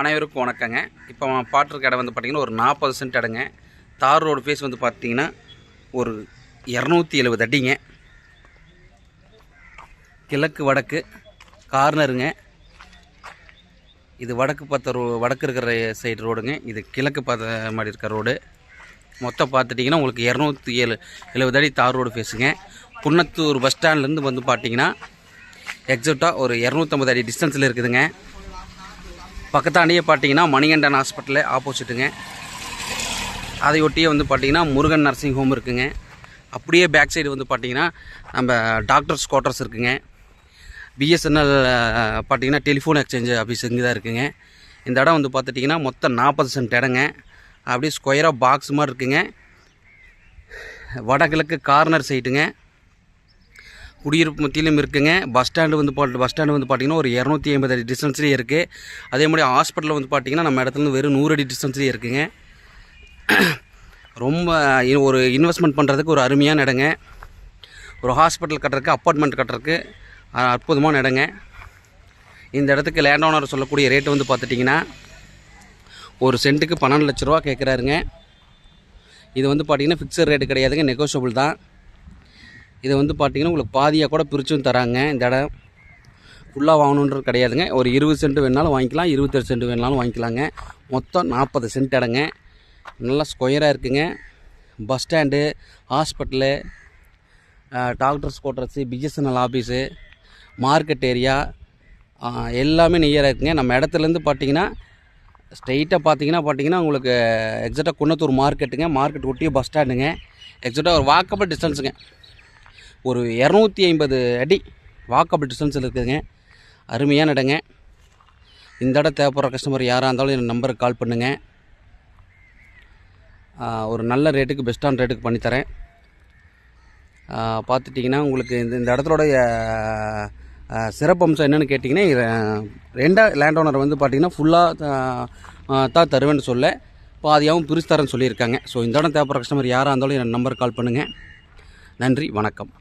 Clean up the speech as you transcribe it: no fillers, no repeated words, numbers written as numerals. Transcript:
அனைவருக்கும் வணக்கங்க. இப்போ பாட்டிருக்க இடம் வந்து பார்த்திங்கன்னா ஒரு 40 சென்ட் இடங்க. தார் ரோடு ஃபேஸ் வந்து பார்த்திங்கன்னா ஒரு 270 அடிங்க. கிழக்கு வடக்கு கார்னருங்க. இது வடக்கு வடக்கு இருக்கிற சைடு ரோடுங்க. இது கிழக்கு பார்த்த மாதிரி இருக்கிற ரோடு. மொத்தம் பார்த்துட்டிங்கன்னா உங்களுக்கு 270 அடி தார் ரோடு ஃபேஸுங்க. குன்னத்தூர் பஸ் ஸ்டாண்ட்லேருந்து வந்து பார்த்திங்கன்னா எக்ஸாக்டாக ஒரு 250 அடி டிஸ்டன்ஸில் இருக்குதுங்க. பக்கத்தாண்டியே பார்த்தீங்கன்னா மணிகண்டன் ஹாஸ்பிட்டலு ஆப்போசிட்டுங்க. அதையொட்டியே வந்து பார்த்திங்கன்னா முருகன் நர்சிங் ஹோம் இருக்குங்க. அப்படியே பேக் சைடு வந்து பார்த்திங்கன்னா நம்ம டாக்டர்ஸ் குவார்ட்டர்ஸ் இருக்குங்க. பிஎஸ்என்எல் பார்த்திங்கன்னா டெலிஃபோன் எக்ஸ்சேஞ்ச் ஆஃபீஸ் இங்கே தான் இருக்குங்க. இந்த இடம் வந்து பார்த்துட்டிங்கன்னா மொத்தம் 40 சென்ட் இடங்க. அப்படியே ஸ்கொயராக பாக்ஸ் மாதிரி இருக்குங்க. வடகிழக்கு கார்னர் சைட்டுங்க. குடியிருப்பு மத்தியிலும் இருக்குங்க. பஸ் ஸ்டாண்டு வந்து பார்த்திங்கன்னா ஒரு 250 அடி டிஸ்டன்ஸ்லேயே இருக்குது. அதே மாதிரி ஹாஸ்பிட்டலில் வந்து பார்த்திங்கன்னா நம்ம இடத்துலேருந்து வெறும் 100 அடி டிஸ்டன்ஸ்லேயே இருக்குங்க. ரொம்ப ஒரு இன்வெஸ்ட்மெண்ட் பண்ணுறதுக்கு ஒரு அருமையான இடங்க. ஒரு ஹாஸ்பிட்டல் கட்டுறதுக்கு அப்பார்ட்மெண்ட் கட்டுறதுக்கு அற்புதமான இடங்க. இந்த இடத்துக்கு லேண்ட் ஓனர் சொல்லக்கூடிய ரேட்டு வந்து பார்த்துட்டிங்கன்னா ஒரு சென்ட்டுக்கு 12 லட்ச ரூபா கேட்குறாருங்க. இது வந்து பார்த்திங்கன்னா ஃபிக்ஸட் ரேட்டு கிடையாதுங்க, நெகோஷியபிள் தான். இதை வந்து பார்த்திங்கன்னா உங்களுக்கு பாதியாக கூட பிரிச்சும் தராங்க. இந்த இடம் ஃபுல்லாக வாங்கணுன்றது கிடையாதுங்க. ஒரு 20 சென்ட் வேணாலும் வாங்கிக்கலாம், 27 சென்ட் வேணாலும் வாங்கிக்கலாங்க. மொத்தம் 40 சென்ட் இடங்க. நல்லா ஸ்கொயராக இருக்குங்க. Bus stand, hospital, doctors quarters, BSNL office, market area எல்லாமே நியராக இருக்குங்க. நம்ம இடத்துலேருந்து பார்த்திங்கன்னா ஸ்ட்ரெயிட்டாக பார்த்திங்கன்னா உங்களுக்கு எக்ஸாக்டாக குன்னத்தூர் மார்க்கெட்டுங்க. மார்க்கெட் ஒட்டியே பஸ் ஸ்டாண்டுங்க. எக்ஸாக்டாக ஒரு வாக்கபிள் டிஸ்டன்ஸுங்க. ஒரு 250 அடி வாக்கபிள் டிஸ்டன்ஸில் இருக்குதுங்க. அருமையான இடங்க. இந்த இடம் தேவைப்படுற கஸ்டமர் யாராக இருந்தாலும் என் நம்பருக்கு கால் பண்ணுங்கள். ஒரு நல்ல ரேட்டுக்கு பெஸ்ட்டான ரேட்டுக்கு பண்ணித்தரேன். பார்த்துட்டிங்கன்னா உங்களுக்கு இந்த இடத்தோடைய சிறப்பம்சம் என்னென்னு கேட்டிங்கன்னா, ரெண்டாக லேண்ட் ஓனர் வந்து பார்த்திங்கன்னா ஃபுல்லாக தான் தருவேன்னு சொல்ல பாதியாகவும் பிரித்து தரேன்னு சொல்லியிருக்காங்க. ஸோ இந்த இடம் தேவைப்படுற கஸ்டமர் யாராக இருந்தாலும் என் நம்பருக்கு கால் பண்ணுங்கள். நன்றி, வணக்கம்.